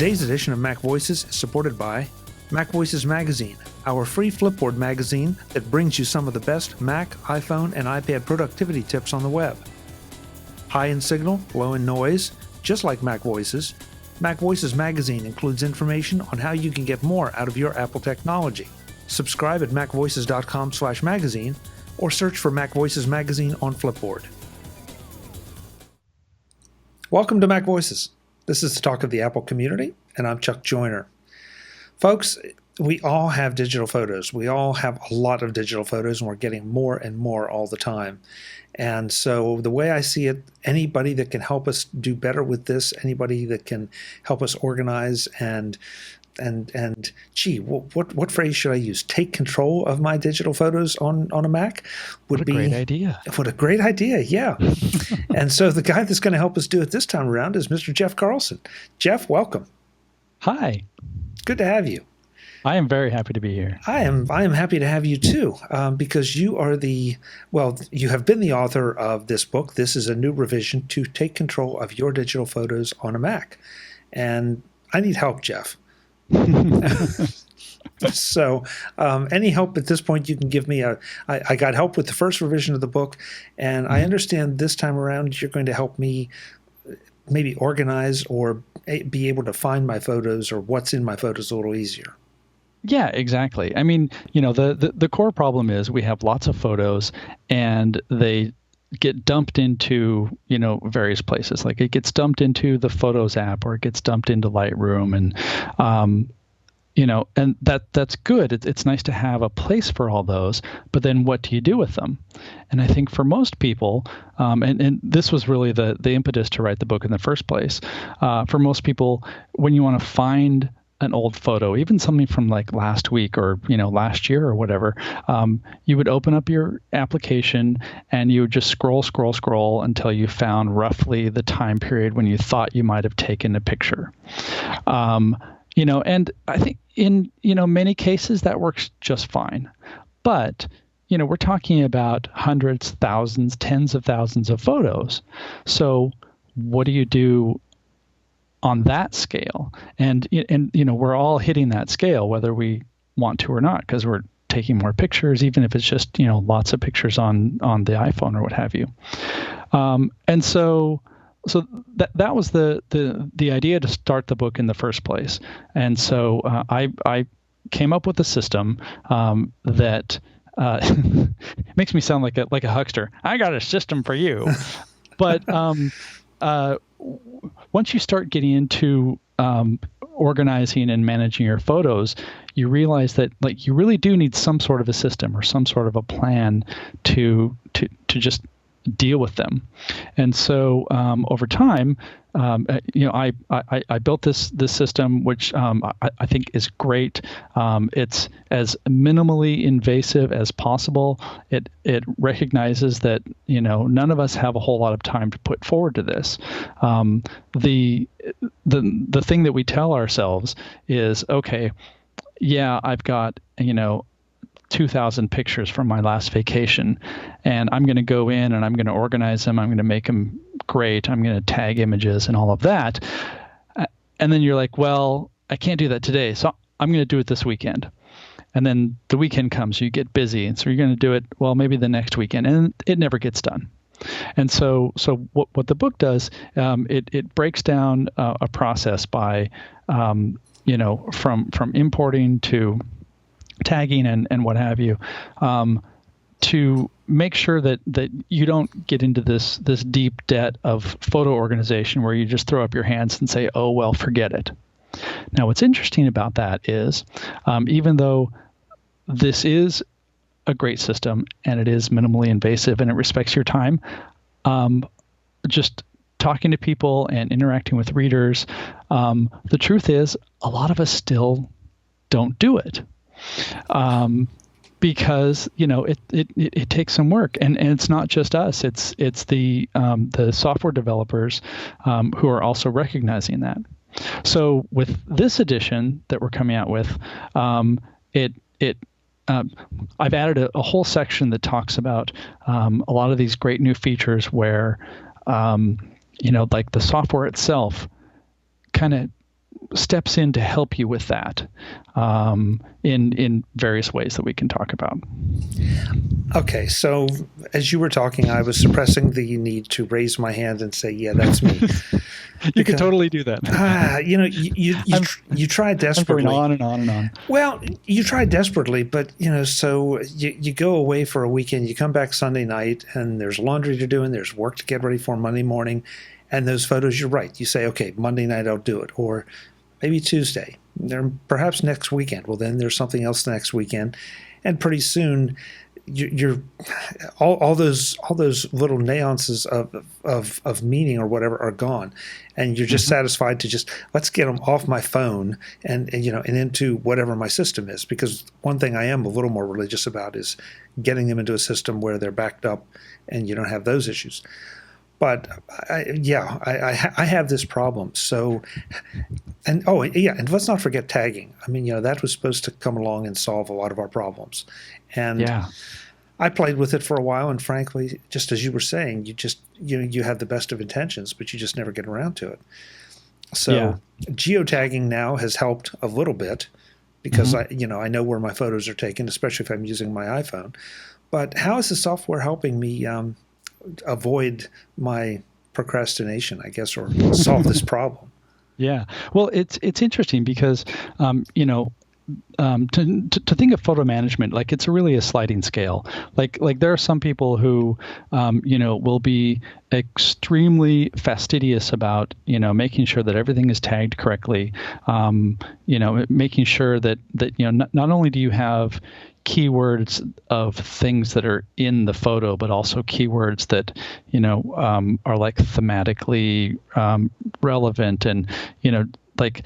Today's edition of MacVoices is supported by MacVoices Magazine, our free Flipboard magazine that brings you some of the best Mac, iPhone, and iPad productivity tips on the web. High in signal, low in noise, just like MacVoices, MacVoices Magazine includes information on how you can get more out of your Apple technology. Subscribe at macvoices.com/magazine or search for MacVoices Magazine on Flipboard. Welcome to MacVoices. This is the talk of the Apple community, and I'm Chuck Joyner. Folks, we all have digital photos. We all have a lot of digital photos, and we're getting more and more all the time. And so the way I see it, anybody that can help us do better with this, anybody that can help us organize and what phrase should I use? Take control of my digital photos on a Mac would be... What a great idea. What a great idea, yeah. And so the guy that's going to help us do it this time around is Mr. Jeff Carlson. Jeff, welcome. Hi. Good to have you. I am very happy to be here. I am happy to have you too, because you are you have been the author of this book. This is a new revision to take control of your digital photos on a Mac. And I need help, Jeff. So any help at this point you can give me. I got help with the first revision of the book, and I understand this time around you're going to help me maybe organize or be able to find my photos or what's in my photos a little easier. Yeah, exactly. I mean, the core problem is we have lots of photos and they get dumped into, various places. Like it gets dumped into the Photos app or it gets dumped into Lightroom, and that's good. It's nice to have a place for all those, but then what do you do with them? And I think for most people, and this was really the impetus to write the book in the first place, for most people, when you want to find an old photo, even something from like last week or last year or whatever, you would open up your application and you would just scroll until you found roughly the time period when you thought you might have taken a picture. And I think in many cases that works just fine, but we're talking about hundreds, thousands, tens of thousands of photos. So what do you do on that scale? And we're all hitting that scale whether we want to or not, because we're taking more pictures, even if it's just lots of pictures on the iPhone or what have you. And so that was the idea to start the book in the first place. And so I came up with a system that makes me sound like a huckster. I got a system for you, but once you start getting into organizing and managing your photos, you realize that you really do need some sort of a system or some sort of a plan to just deal with them. And so over time, I built this system, which I think is great. It's as minimally invasive as possible. It recognizes that none of us have a whole lot of time to put forward to this. The thing that we tell ourselves is, okay, yeah, I've got 2,000 pictures from my last vacation, and I'm going to go in and I'm going to organize them. I'm going to make them great. I'm going to tag images and all of that. And then you're like, well, I can't do that today, so I'm going to do it this weekend. And then the weekend comes, you get busy, and so you're going to do it, well, maybe the next weekend, and it never gets done. And so what the book does, it breaks down a process by, from importing to tagging and what have you, to make sure that you don't get into this deep debt of photo organization where you just throw up your hands and say, oh, well, forget it. Now, what's interesting about that is, even though this is a great system and it is minimally invasive and it respects your time, just talking to people and interacting with readers, the truth is a lot of us still don't do it. Because it takes some work, and it's not just us. It's the software developers who are also recognizing that. So with this edition that we're coming out with, I've added a whole section that talks about a lot of these great new features where like the software itself kind of steps in to help you with that in various ways that we can talk about. Okay, so as you were talking, I was suppressing the need to raise my hand and say, "Yeah, that's me." You could totally do that. You try desperately. I'm going on and on and on. Well, you try desperately, but so you go away for a weekend, you come back Sunday night, and there's laundry to do, and there's work to get ready for Monday morning, and those photos, you're right. You say, okay, Monday night I'll do it, or maybe Tuesday, perhaps next weekend. Well, then there's something else the next weekend, and pretty soon you're all those little nuances of meaning or whatever are gone, and you're just satisfied to just let's get them off my phone and into whatever my system is, because one thing I am a little more religious about is getting them into a system where they're backed up and you don't have those issues. But I have this problem. So, and let's not forget tagging. I mean, that was supposed to come along and solve a lot of our problems. And I played with it for a while, and frankly, just as you were saying, you have the best of intentions, but you just never get around to it. So geotagging now has helped a little bit because I know where my photos are taken, especially if I'm using my iPhone. But how is the software helping me avoid my procrastination, I guess, or solve this problem? Yeah. Well, it's interesting because, to think of photo management, like it's really a sliding scale. Like there are some people who, will be extremely fastidious about, making sure that everything is tagged correctly. Making sure that not only do you have keywords of things that are in the photo, but also keywords that are like thematically relevant, and like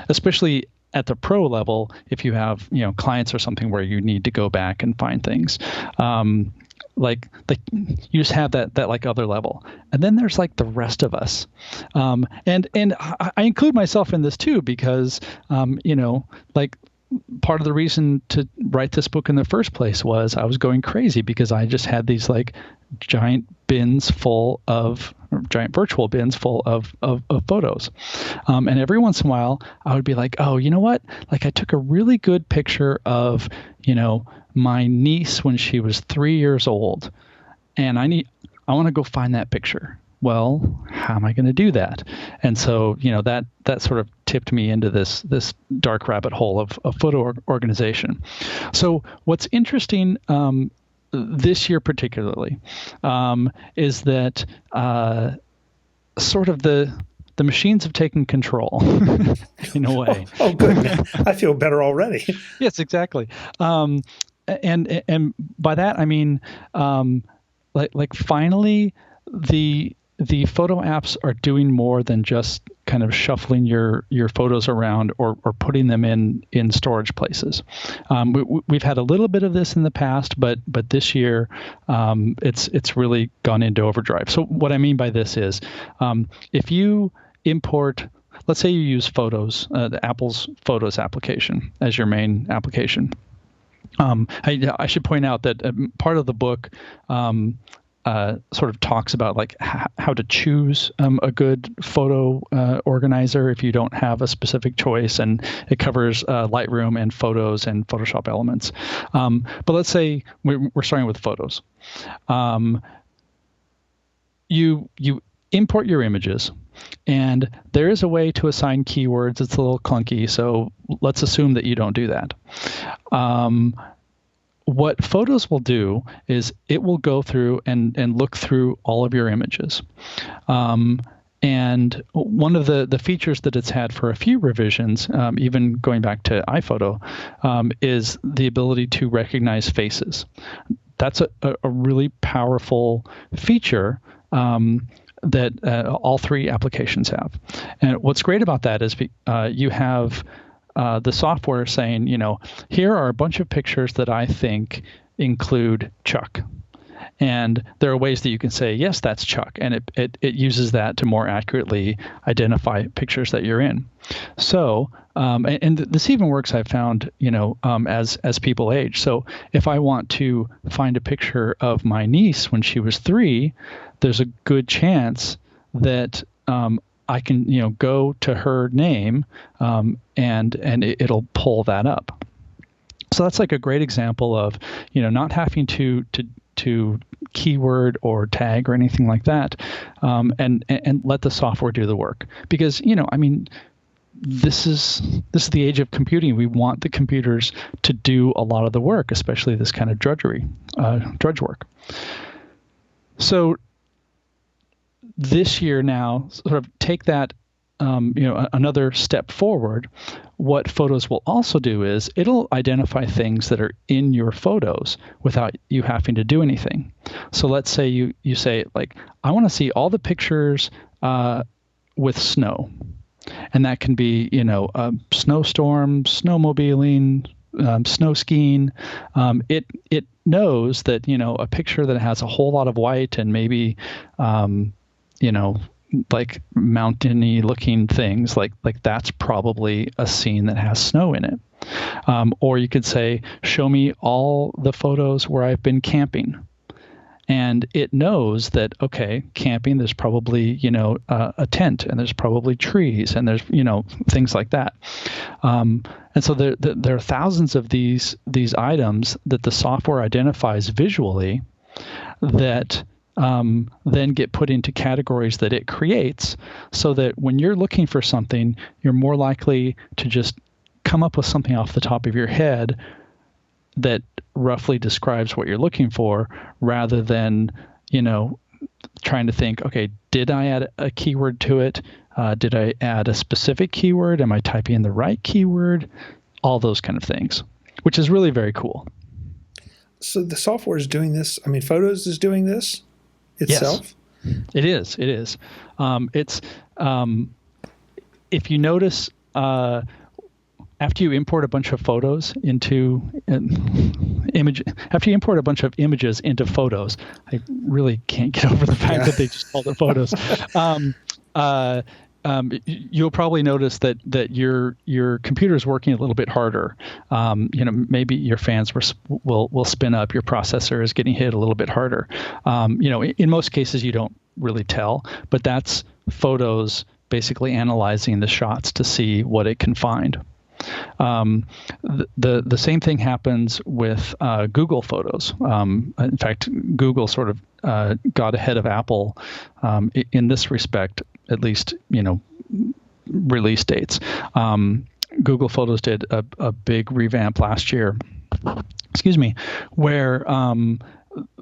especially at the pro level, if you have clients or something where you need to go back and find things, like you just have that like other level, and then there's like the rest of us, and I include myself in this too, because like part of the reason to write this book in the first place was I was going crazy because I just had these like giant virtual bins full of photos. And every once in a while I would be like, oh, you know what? Like I took a really good picture of, my niece when she was 3 years old, and I want to go find that picture. Well, how am I going to do that? And so, that sort of tipped me into this dark rabbit hole of photo organization. So what's interesting this year particularly is that sort of the machines have taken control in a way. Oh, good. I feel better already. Yes, exactly. And by that I mean like finally the photo apps are doing more than just kind of shuffling your photos around or putting them in storage places. We've had a little bit of this in the past, but this year it's really gone into overdrive. So what I mean by this is if you import, let's say you use Photos, the Apple's Photos application as your main application. I should point out that part of the book sort of talks about like how to choose a good photo organizer if you don't have a specific choice, and it covers Lightroom and Photos and Photoshop Elements. But let's say we're starting with Photos. You import your images, and there is a way to assign keywords. It's a little clunky, so let's assume that you don't do that. What Photos will do is it will go through and look through all of your images. And one of the features that it's had for a few revisions, even going back to iPhoto, is the ability to recognize faces. That's a really powerful feature that all three applications have. And what's great about that is you have the software saying, here are a bunch of pictures that I think include Chuck. And there are ways that you can say, yes, that's Chuck. And it uses that to more accurately identify pictures that you're in. So, and this even works, I've found, as people age. So if I want to find a picture of my niece when she was 3, there's a good chance that I can go to her name, and it'll pull that up. So that's like a great example of not having to keyword or tag or anything like that, and let the software do the work. Because this is the age of computing. We want the computers to do a lot of the work, especially this kind of drudge work. So this year now, sort of take that another step forward. What Photos will also do is it'll identify things that are in your photos without you having to do anything. So let's say you say, like, I want to see all the pictures with snow. And that can be, a snowstorm, snowmobiling, snow skiing. It knows that, a picture that has a whole lot of white and maybe, like mountainy looking things, like that's probably a scene that has snow in it. Or you could say, show me all the photos where I've been camping. And it knows that, okay, camping, there's probably, a tent, and there's probably trees, and there's, things like that. And so there are thousands of these items that the software identifies visually that then get put into categories that it creates, so that when you're looking for something, you're more likely to just come up with something off the top of your head that roughly describes what you're looking for, rather than, trying to think, okay, did I add a keyword to it? Did I add a specific keyword? Am I typing in the right keyword? All those kind of things, which is really very cool. So the software is doing this. I mean, Photos is doing this itself? Yes, it is. It is. It's if you notice, after you import a bunch of photos into after you import a bunch of images into Photos, I really can't get over the fact that they just called it Photos. You'll probably notice that your computer is working a little bit harder. Maybe your fans will spin up. Your processor is getting hit a little bit harder. In most cases you don't really tell, but that's Photos basically analyzing the shots to see what it can find. The same thing happens with Google Photos. In fact, Google sort of got ahead of Apple in this respect, at least release dates. Google Photos did a big revamp last year. Where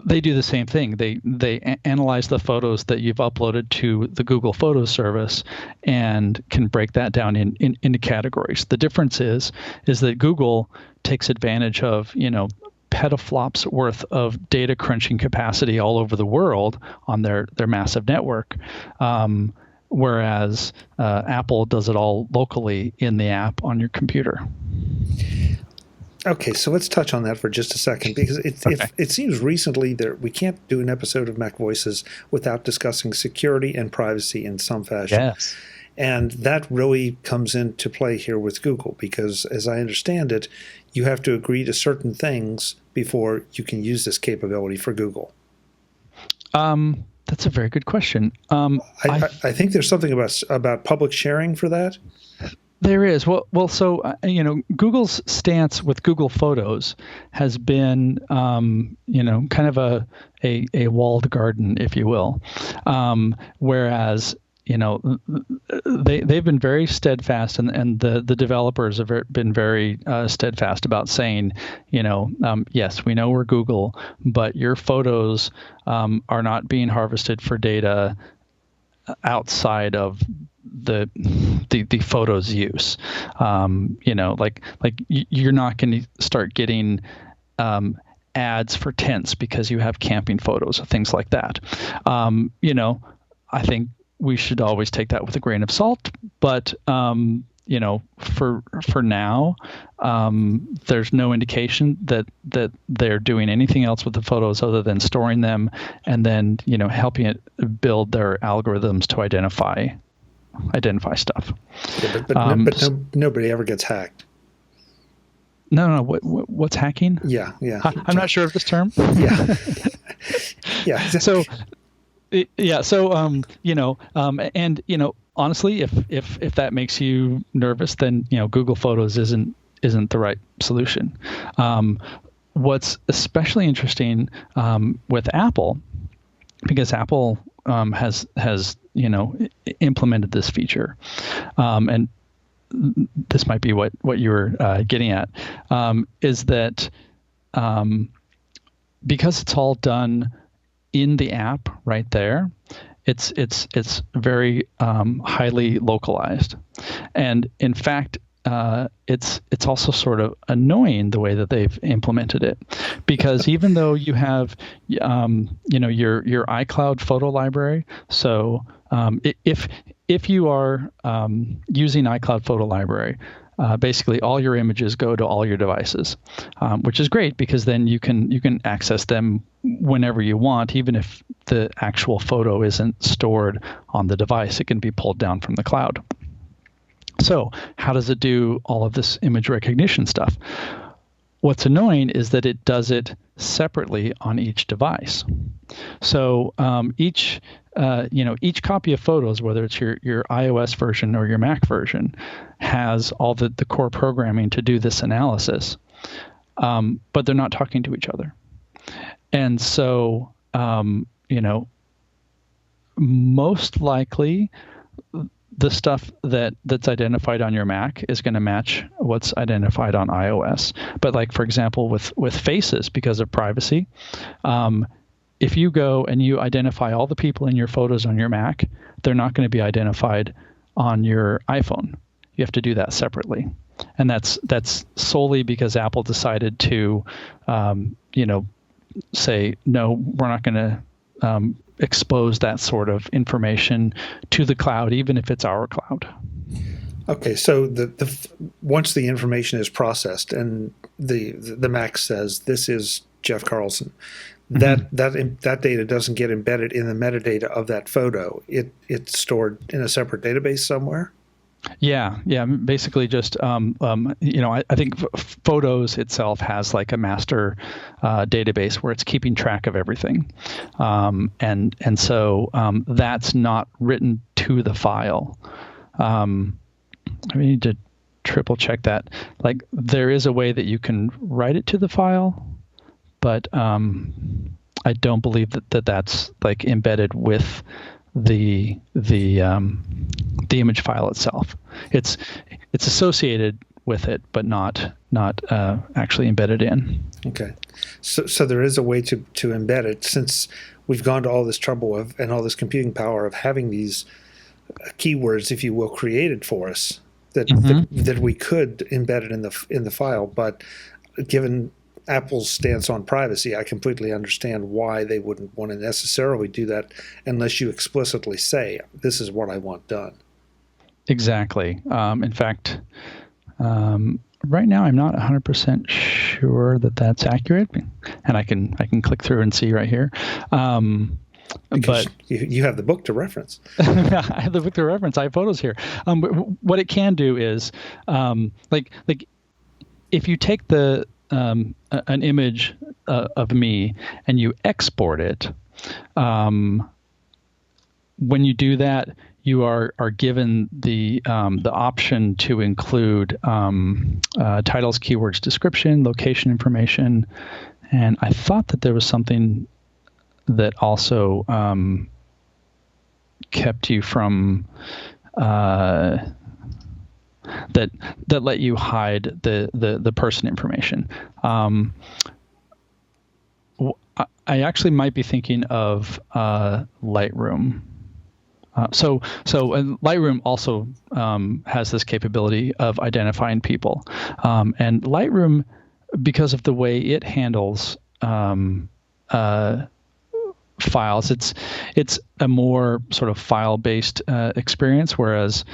they do the same thing. They analyze the photos that you've uploaded to the Google Photos service and can break that down into categories. The difference is that Google takes advantage of, petaflops worth of data crunching capacity all over the world on their massive network. Whereas Apple does it all locally in the app on your computer. Okay, so let's touch on that for just a second, because it seems recently that we can't do an episode of MacVoices without discussing security and privacy in some fashion. Yes. And that really comes into play here with Google, because as I understand it, you have to agree to certain things before you can use this capability for Google. That's a very good question. I think there's something about public sharing for that. There is. Well. So Google's stance with Google Photos has been, kind of a walled garden, if you will. Whereas, they've been very steadfast, and the developers have been very steadfast about saying, yes, we know we're Google, but your photos are not being harvested for data outside of the photos use. Like you're not going to start getting ads for tents because you have camping photos or things like that. I think we should always take that with a grain of salt, but for now, there's no indication that they're doing anything else with the photos other than storing them and then helping it build their algorithms to identify stuff. Yeah, but nobody ever gets hacked. No. What's hacking? Yeah. I'm not sure of this term. Yeah. Yeah. So, yeah. So, and honestly, if that makes you nervous, then Google Photos isn't the right solution. What's especially interesting with Apple, because Apple has implemented this feature, and this might be what you were getting at, is that because it's all done in the app right there, it's very highly localized, and in fact, it's also sort of annoying the way that they've implemented it, because even though you have your iCloud photo library, so if you are using iCloud photo library, basically all your images go to all your devices, which is great because then you can access them whenever you want, even if the actual photo isn't stored on the device. It can be pulled down from the cloud. So how does it do all of this image recognition stuff? What's annoying is that it does it separately on each device. So each copy of Photos, whether it's your iOS version or your Mac version, has all the core programming to do this analysis, but they're not talking to each other. And so, most likely, the stuff that's identified on your Mac is going to match what's identified on iOS. But like, for example, with faces, because of privacy, if you go and you identify all the people in your photos on your Mac, they're not going to be identified on your iPhone. You have to do that separately. And that's solely because Apple decided to, say, no, we're not going to expose that sort of information to the cloud, even if it's our cloud. Okay, so the once the information is processed and the Mac says this is Jeff Carlson, that data doesn't get embedded in the metadata of that photo. It's stored in a separate database somewhere. Yeah. Basically, just I think Photos itself has like a master database where it's keeping track of everything, and so that's not written to the file. We need to triple check that. Like, there is a way that you can write it to the file, but I don't believe that's like embedded with the image file itself. It's associated with it, but not actually embedded in. Okay, so there is a way to embed it, since we've gone to all this trouble and all this computing power of having these keywords, if you will, created for us that we could embed it in the file. But given Apple's stance on privacy, I completely understand why they wouldn't want to necessarily do that unless you explicitly say, this is what I want done. Exactly. In fact, right now I'm not 100% sure that that's accurate, and I can click through and see right here. Because you have the book to reference. I have the book to reference. I have photos here. But what it can do is, like if you take an image of me and you export it, when you do that, you are given the option to include titles, keywords, description, location information, and I thought that there was something that also kept you from that let you hide the person information. I actually might be thinking of Lightroom. So Lightroom also has this capability of identifying people, and Lightroom, because of the way it handles files, it's a more sort of file-based experience, whereas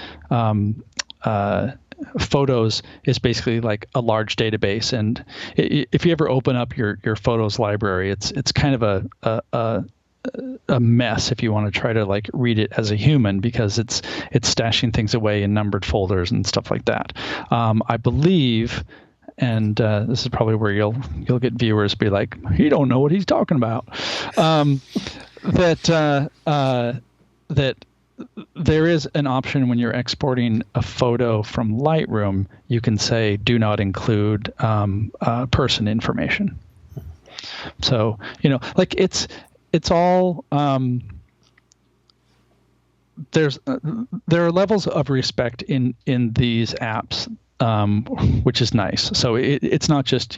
Photos is basically like a large database. And if you ever open up your Photos library, it's kind of a mess if you want to try to like read it as a human, because it's stashing things away in numbered folders and stuff like that. I believe, and this is probably where you'll get viewers be like, he don't know what he's talking about. That there is an option when you're exporting a photo from Lightroom. You can say do not include person information. So like it's all there are levels of respect in these apps, which is nice. So it's not just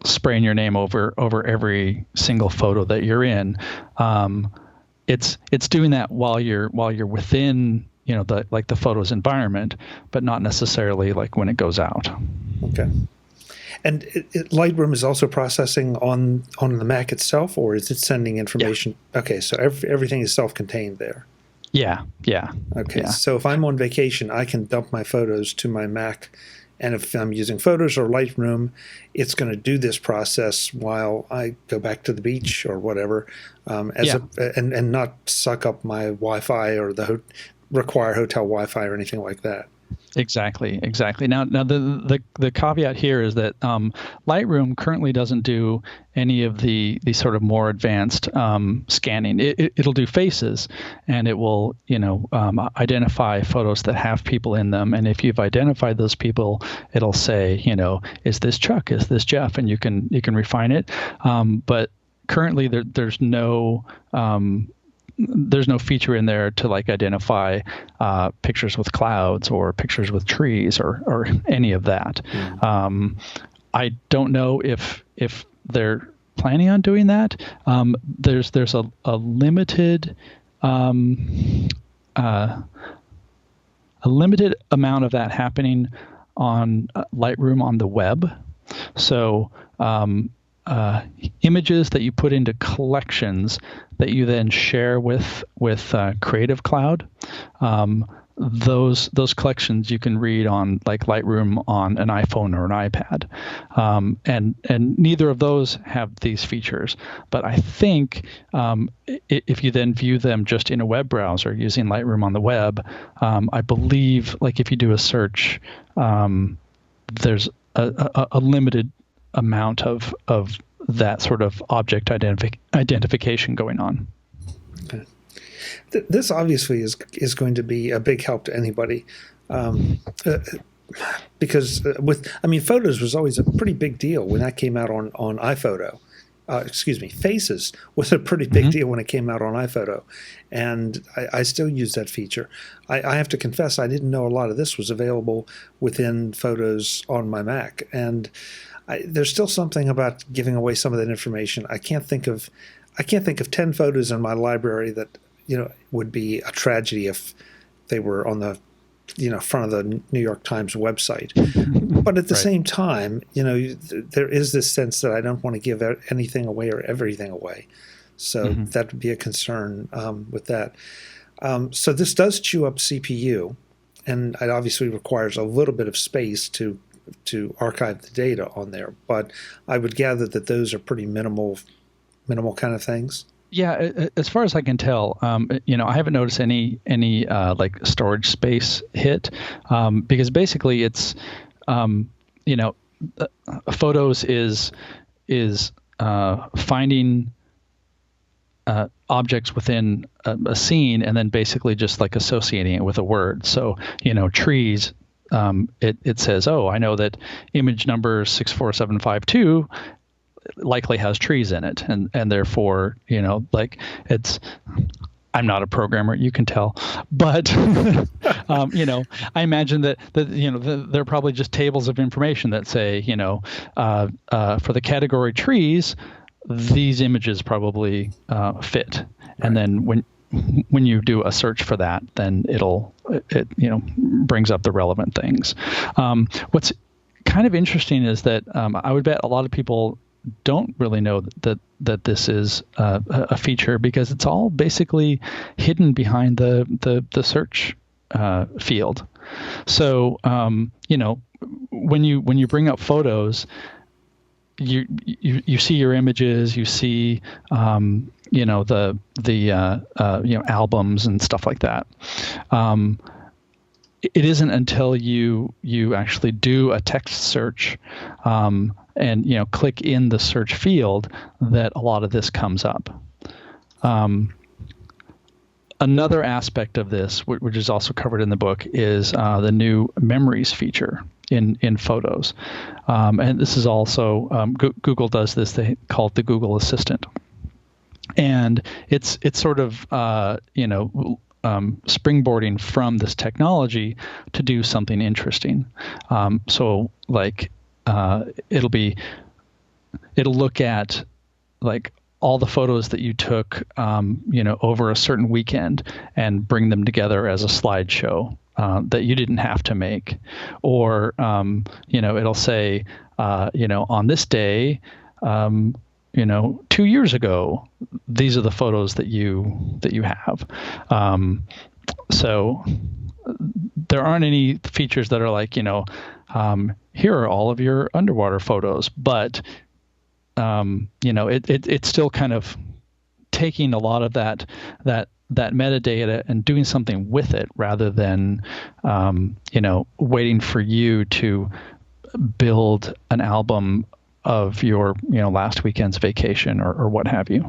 spraying your name over every single photo that you're in. It's doing that while you're within the photo's environment, but not necessarily like when it goes out. Okay. And Lightroom is also processing on the Mac itself, or is it sending information? Yeah. Okay, so everything is self-contained there. Yeah. Okay, yeah. So if I'm on vacation, I can dump my photos to my Mac, and if I'm using Photos or Lightroom, it's going to do this process while I go back to the beach or whatever, and not suck up my Wi-Fi or require hotel Wi-Fi or anything like that. Exactly. Now the caveat here is that Lightroom currently doesn't do any of the sort of more advanced scanning. It'll do faces, and it will identify photos that have people in them. And if you've identified those people, it'll say is this Chuck? Is this Jeff? And you can refine it. But currently there's no feature in there to like identify pictures with clouds or pictures with trees or any of that. Mm. I don't know if they're planning on doing that. There's a limited a limited amount of that happening on Lightroom on the web. So images that you put into collections that you then share with Creative Cloud, those collections you can read on like Lightroom on an iPhone or an iPad, and neither of those have these features. But I think if you then view them just in a web browser using Lightroom on the web, I believe like if you do a search, there's a limited amount of that sort of object identification going on. Okay. This obviously is going to be a big help to anybody, because Photos was always a pretty big deal when that came out on iPhoto. Faces was a pretty big deal when it came out on iPhoto, and I still use that feature. I have to confess I didn't know a lot of this was available within Photos on my Mac, and there's still something about giving away some of that information. I can't think of 10 photos in my library that would be a tragedy if they were on the front of the New York Times website. But at the same time, there is this sense that I don't want to give anything away or everything away. So that would be a concern with that. So this does chew up CPU, and it obviously requires a little bit of space to archive the data on there. But I would gather that those are pretty minimal kind of things. Yeah, as far as I can tell, I haven't noticed any like storage space hit, because basically it's, Photos is finding objects within a scene and then basically just like associating it with a word. So trees. It says, oh, I know that image number 64752 likely has trees in it, and therefore, I'm not a programmer, you can tell, but I imagine that there are probably just tables of information that say, for the category trees, these images probably fit, right. And then when you do a search for that, then it brings up the relevant things. What's kind of interesting is that I would bet a lot of people don't really know that this is a feature, because it's all basically hidden behind the search field. So when you bring up photos, you see your images, you see the albums and stuff like that. It isn't until you actually do a text search and click in the search field that a lot of this comes up. Another aspect of this, which is also covered in the book, is the new memories feature in Photos. And this is also, Google does this. They call it the Google Assistant. And it's sort of, springboarding from this technology to do something interesting. So like, it'll look at like all the photos that you took, over a certain weekend and bring them together as a slideshow that you didn't have to make. Or, it'll say, on this day, 2 years ago, these are the photos that you have. So there aren't any features that are like, here are all of your underwater photos, but it's still kind of taking a lot of that metadata and doing something with it rather than, waiting for you to build an album of your, last weekend's vacation or what have you.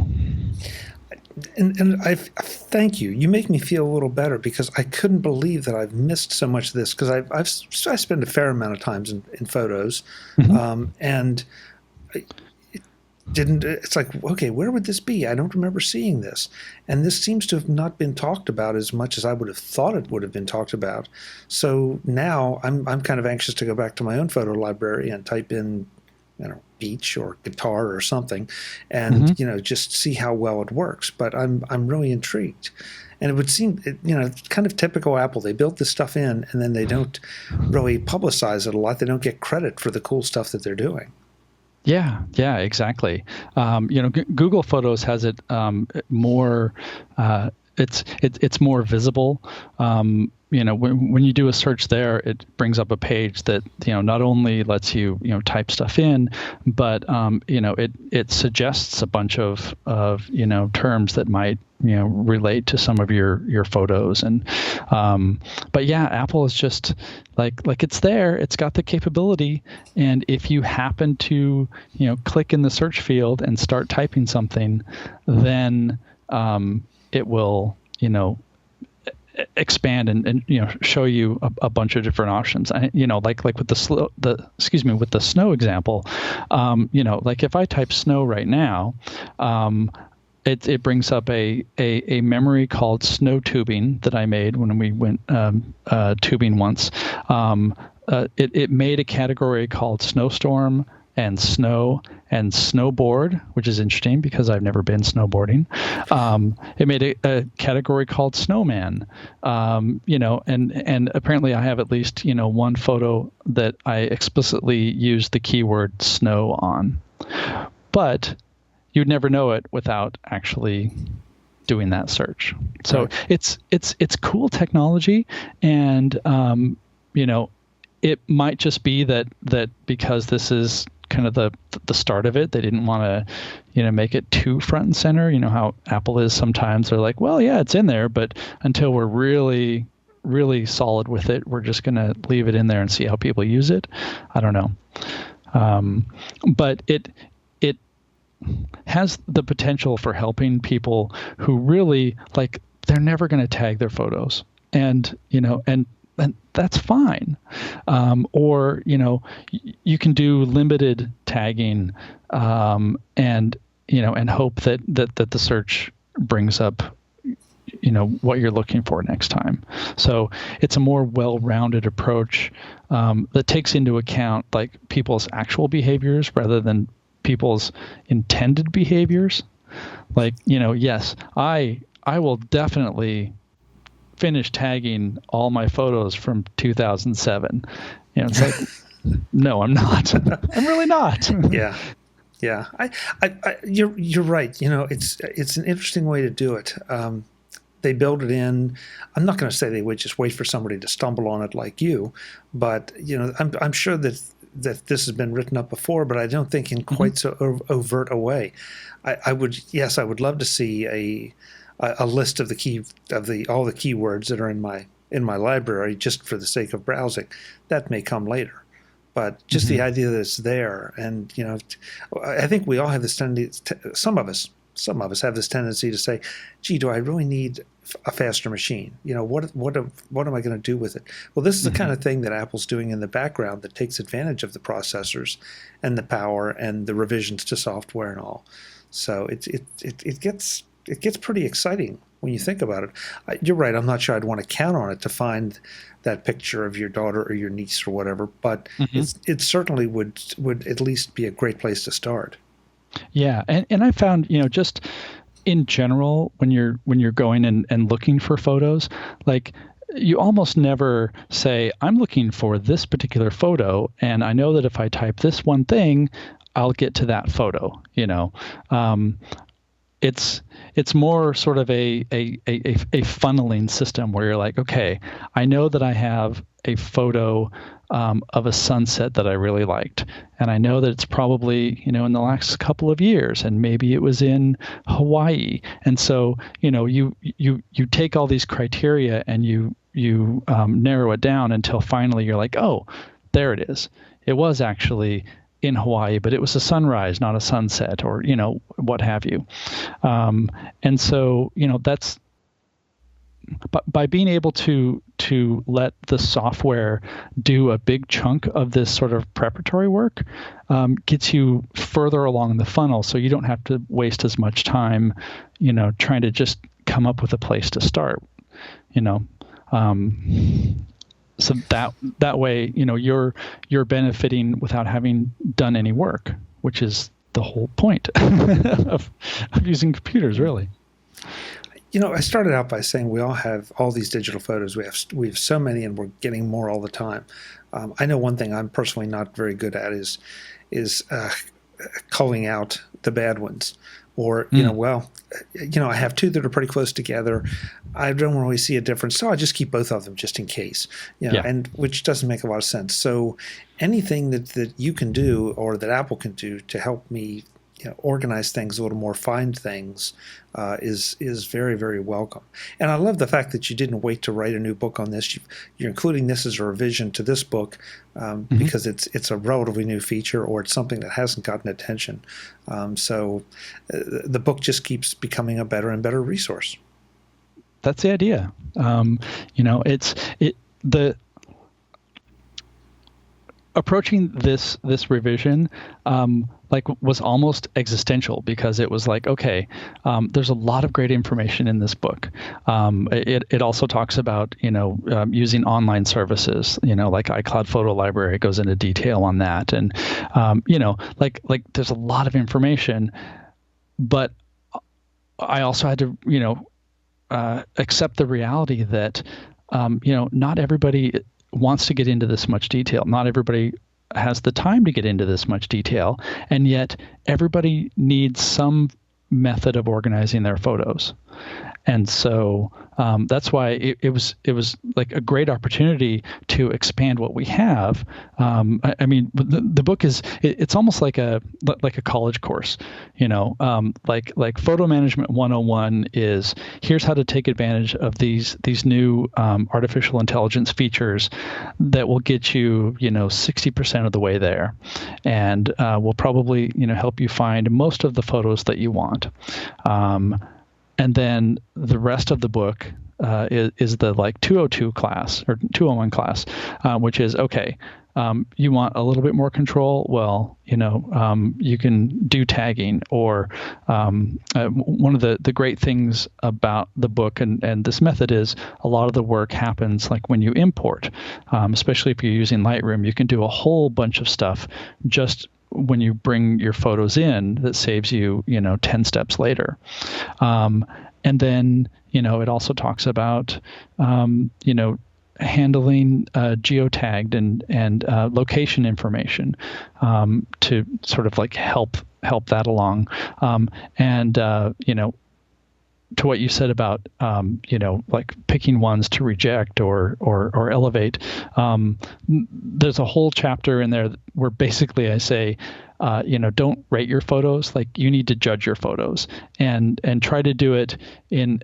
And I thank you. You make me feel a little better because I couldn't believe that I've missed so much of this because I spend a fair amount of times in photos, and it's like, okay, where would this be? I don't remember seeing this. And this seems to have not been talked about as much as I would have thought it would have been talked about. So now I'm kind of anxious to go back to my own photo library and type in, beach or guitar or something and, just see how well it works. But I'm really intrigued. And it would seem, kind of typical Apple. They built this stuff in and then they don't really publicize it a lot. They don't get credit for the cool stuff that they're doing. Yeah, exactly. Google Photos has it more. It's more visible. When you do a search there, it brings up a page that not only lets you type stuff in, but it suggests a bunch of terms that might relate to some of your photos. And but yeah, Apple is just like it's there. It's got the capability, and if you happen to click in the search field and start typing something, then it will expand and show you a bunch of different options. Like with the snow example, like if I type snow right now, it brings up a memory called snow tubing that I made when we went tubing once. It made a category called snowstorm and snow and snowboard, which is interesting because I've never been snowboarding. It made a category called snowman, and apparently I have at least, one photo that I explicitly used the keyword snow on. But you'd never know it without actually doing that search. So right. It's cool technology, and it might just be that because this is kind of the start of it, they didn't want to make it too front and center. How Apple is sometimes. They're like, well, yeah, it's in there, but until we're really really solid with it, we're just going to leave it in there and see how people use it. I don't know, but it has the potential for helping people who really they're never going to tag their photos, and that's fine. Or you can do limited tagging, and hope that the search brings up what you're looking for next time. So it's a more well-rounded approach that takes into account people's actual behaviors rather than people's intended behaviors. Yes, I will definitely finish tagging all my photos from 2007. It's like, no, I'm not. I'm really not. Yeah. You're right. It's an interesting way to do it. They build it in. I'm not going to say they would just wait for somebody to stumble on it like you, but I'm sure that this has been written up before, but I don't think in quite so overt a way. I would love to see a list of all the keywords that are in my library just for the sake of browsing. That may come later, but just the idea that it's there, and I think we all have this tendency. Some of us some of us have this tendency to say, gee, do I really need a faster machine? What am I going to do with it? Well, this is the kind of thing that Apple's doing in the background that takes advantage of the processors and the power and the revisions to software and all. So it gets pretty exciting when you think about it. You're right. I'm not sure I'd want to count on it to find that picture of your daughter or your niece or whatever, but it certainly would at least be a great place to start. Yeah, and I found, just in general, when you're going and looking for photos, like you almost never say, I'm looking for this particular photo, and I know that if I type this one thing, I'll get to that photo. It's more sort of a funneling system where you're like, okay, I know that I have a photo of a sunset that I really liked, and I know that it's probably in the last couple of years, and maybe it was in Hawaii, and so you take all these criteria and you narrow it down until finally you're like, oh, there it is. It was actually in Hawaii, but it was a sunrise, not a sunset, or what have you. And so that's by being able to let the software do a big chunk of this sort of preparatory work, gets you further along the funnel, so you don't have to waste as much time trying to just come up with a place to start. So that way, you're benefiting without having done any work, which is the whole point of using computers, really. I started out by saying we all have all these digital photos. We have so many, and we're getting more all the time. I know one thing I'm personally not very good at is culling out the bad ones. Or, I have two that are pretty close together. I don't really see a difference, so I just keep both of them just in case, and which doesn't make a lot of sense. So anything that you can do or that Apple can do to help me organize things a little more, find things, is very, very welcome. And I love the fact that you didn't wait to write a new book on this. You're including this as a revision to this book because it's a relatively new feature, or it's something that hasn't gotten attention. So the book just keeps becoming a better and better resource. That's the idea. Approaching this revision was almost existential, because it was like, okay, there's a lot of great information in this book. It also talks about using online services, like iCloud Photo Library goes into detail on that, and like there's a lot of information, but I also had to accept the reality that not everybody wants to get into this much detail. Not everybody has the time to get into this much detail, and yet everybody needs some method of organizing their photos. And so that's why it was like a great opportunity to expand what we have. I mean, the book it's almost like a college course, like Photo Management 101 is, here's how to take advantage of these new artificial intelligence features that will get you 60% of the way there, and will probably help you find most of the photos that you want. And then the rest of the book is the 202 class or 201 class, which is, okay, you want a little bit more control? Well, you can do tagging, or one of the great things about the book and this method is a lot of the work happens like when you import, especially if you're using Lightroom. You can do a whole bunch of stuff just when you bring your photos in that saves you 10 steps later. And then it also talks about handling geotagged and location information to sort of help that along, and to what you said about picking ones to reject or elevate. There's a whole chapter in there where basically I say, don't rate your photos. You need to judge your photos and try to do it in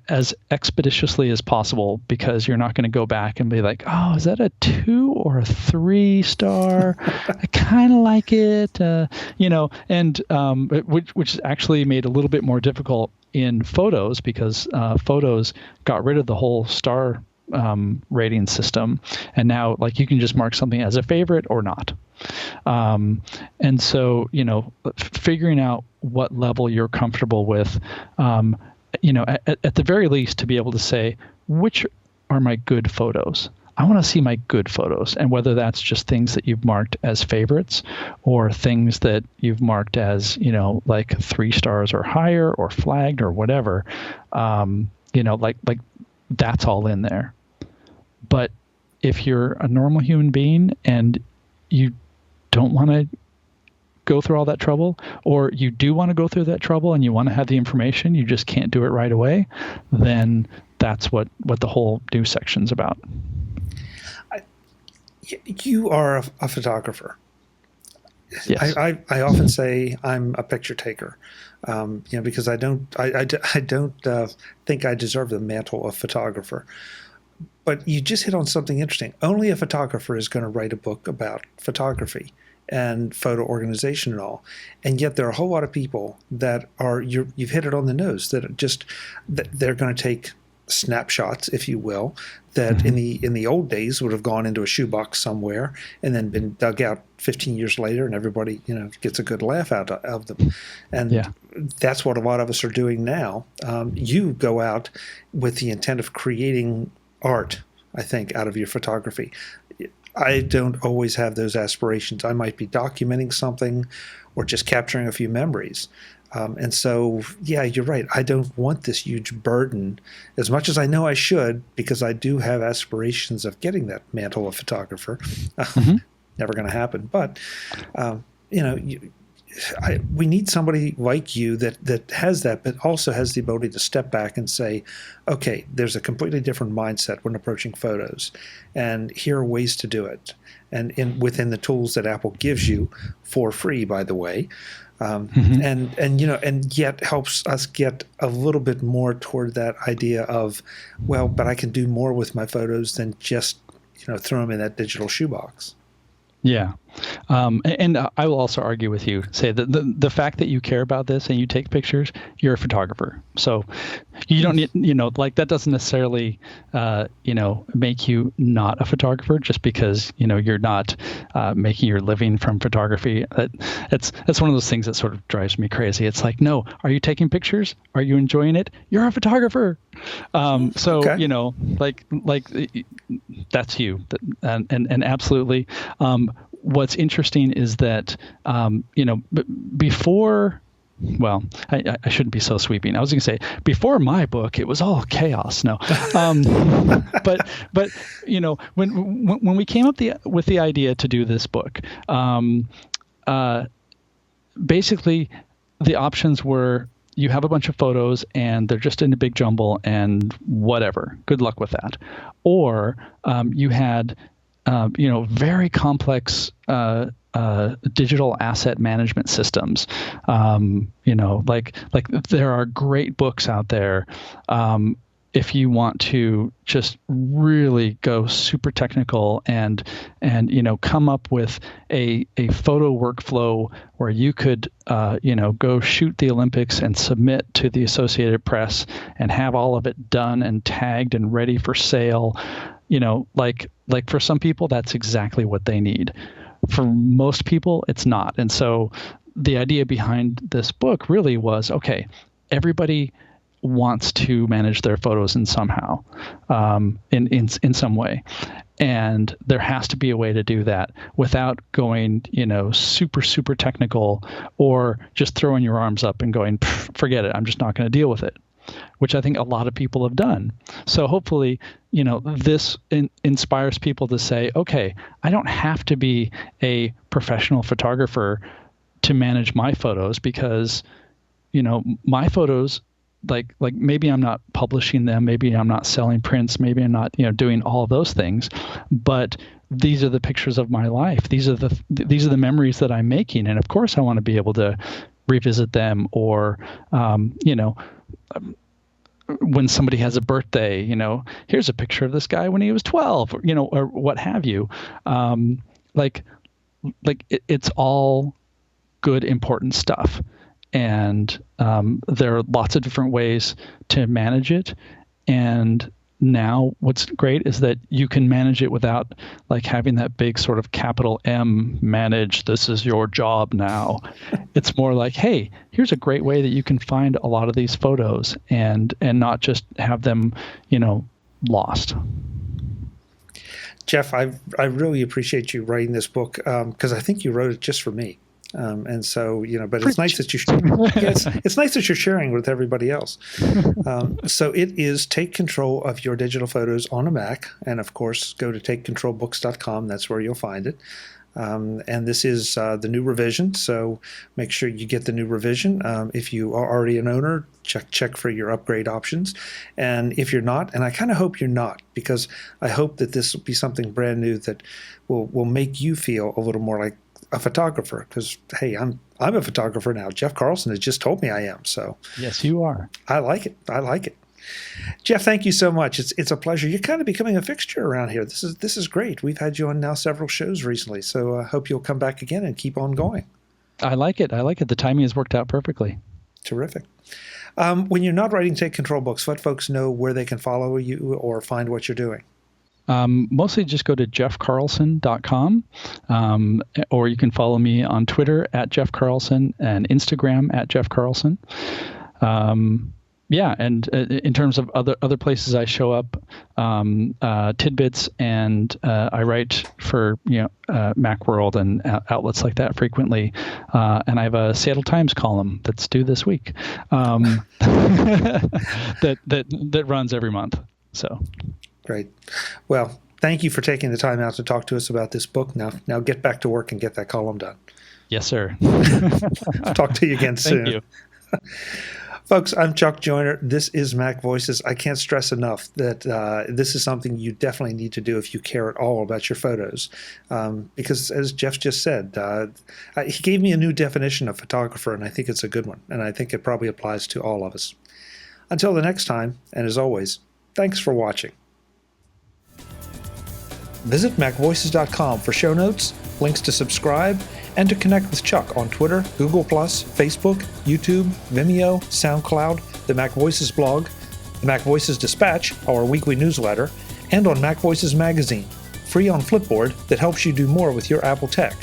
as expeditiously as possible, because you're not going to go back and be like, oh, is that a 2 or a 3 star? I kind of like it, and which is actually made a little bit more difficult in photos, because photos got rid of the whole star rating system, and now like you can just mark something as a favorite or not. And so, figuring out what level you're comfortable with, at the very least, to be able to say, which are my good photos? I want to see my good photos, and whether that's just things that you've marked as favorites or things that you've marked as, like 3 stars or higher or flagged or whatever, like that's all in there. But if you're a normal human being and you don't want to go through all that trouble, or you do want to go through that trouble and you want to have the information, you just can't do it right away, then that's what the whole new section's about. You are a photographer. Yes. I often say I'm a picture taker, because I don't think I deserve the mantle of photographer. But you just hit on something interesting. Only a photographer is going to write a book about photography and photo organization and all. And yet there are a whole lot of people that are, you've hit it on the nose, that they're going to take snapshots, if you will, that in the old days would have gone into a shoebox somewhere and then been dug out 15 years later, and everybody gets a good laugh out of them. And that's what a lot of us are doing now. You go out with the intent of creating art, I think, out of your photography. I don't always have those aspirations. I might be documenting something or just capturing a few memories. And so, yeah, you're right. I don't want this huge burden, as much as I know I should, because I do have aspirations of getting that mantle of photographer. Never going to happen. But, we need somebody like you that has that, but also has the ability to step back and say, okay, there's a completely different mindset when approaching photos, and here are ways to do it. And within the tools that Apple gives you for free, by the way. And yet helps us get a little bit more toward that idea of, well, but I can do more with my photos than just, throw them in that digital shoebox. Yeah. And I will also argue with you, say that the fact that you care about this and you take pictures, you're a photographer. So you don't need, that doesn't necessarily, make you not a photographer just because, you're not making your living from photography. That's one of those things that sort of drives me crazy. It's like, no, are you taking pictures? Are you enjoying it? You're a photographer. Okay. That's you. And absolutely. What's interesting is that, before, well, I shouldn't be so sweeping. I was going to say, before my book, it was all chaos. No. But when we came up with the idea to do this book, basically the options were, you have a bunch of photos and they're just in a big jumble and whatever. Good luck with that. Or you had very complex digital asset management systems. Like there are great books out there. If you want to just really go super technical and come up with a photo workflow where you could go shoot the Olympics and submit to the Associated Press and have all of it done and tagged and ready for sale. Like for some people, that's exactly what they need. For most people, it's not. And so the idea behind this book really was, okay, everybody wants to manage their photos in somehow, in some way. And there has to be a way to do that without going, super, super technical, or just throwing your arms up and going, forget it, I'm just not going to deal with it, which I think a lot of people have done. So hopefully, this inspires people to say, okay, I don't have to be a professional photographer to manage my photos, because, my photos, like maybe I'm not publishing them, maybe I'm not selling prints, maybe I'm not, doing all those things, but these are the pictures of my life. These are the memories that I'm making. And of course I want to be able to revisit them, or, when somebody has a birthday, here's a picture of this guy when he was 12, or what have you. It's all good, important stuff. And there are lots of different ways to manage it. And now what's great is that you can manage it without having that big sort of capital M manage, this is your job now. It's more like, hey, here's a great way that you can find a lot of these photos and not just have them, lost. Jeff, I really appreciate you writing this book because I think you wrote it just for me. And so, but it's nice that it's nice that you're sharing with everybody else. So it is Take Control of Your Digital Photos on a Mac. And of course, go to takecontrolbooks.com. That's where you'll find it. And this is the new revision. So make sure you get the new revision. If you are already an owner, check for your upgrade options. And if you're not, and I kind of hope you're not, because I hope that this will be something brand new that will make you feel a little more like a photographer, because hey, I'm a photographer now. Jeff Carlson has just told me I am. So yes, you are. I like it. Jeff, thank you so much. It's a pleasure. You're kind of becoming a fixture around here. This is great. We've had you on now several shows recently, so I hope you'll come back again and keep on going. I like it. The timing has worked out perfectly. Terrific. When you're not writing Take Control books, let folks know where they can follow you or find what you're doing. Mostly just go to jeffcarlson.com, or you can follow me on Twitter at Jeff Carlson and Instagram at Jeff Carlson. And in terms of other places I show up, TidBITS, and I write for Macworld and outlets like that frequently. And I have a Seattle Times column that's due this week that runs every month. So. Great. Well, thank you for taking the time out to talk to us about this book. Now get back to work and get that column done. Yes, sir. Talk to you again soon. Thank you. Folks, I'm Chuck Joyner. This is Mac Voices. I can't stress enough that this is something you definitely need to do if you care at all about your photos. Because as Jeff just said, he gave me a new definition of photographer, and I think it's a good one. And I think it probably applies to all of us. Until the next time, and as always, thanks for watching. Visit MacVoices.com for show notes, links to subscribe, and to connect with Chuck on Twitter, Google+, Facebook, YouTube, Vimeo, SoundCloud, the MacVoices blog, the MacVoices Dispatch, our weekly newsletter, and on MacVoices Magazine, free on Flipboard that helps you do more with your Apple tech.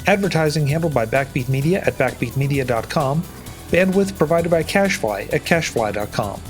Advertising handled by Backbeat Media at backbeatmedia.com, bandwidth provided by CacheFly at cachefly.com.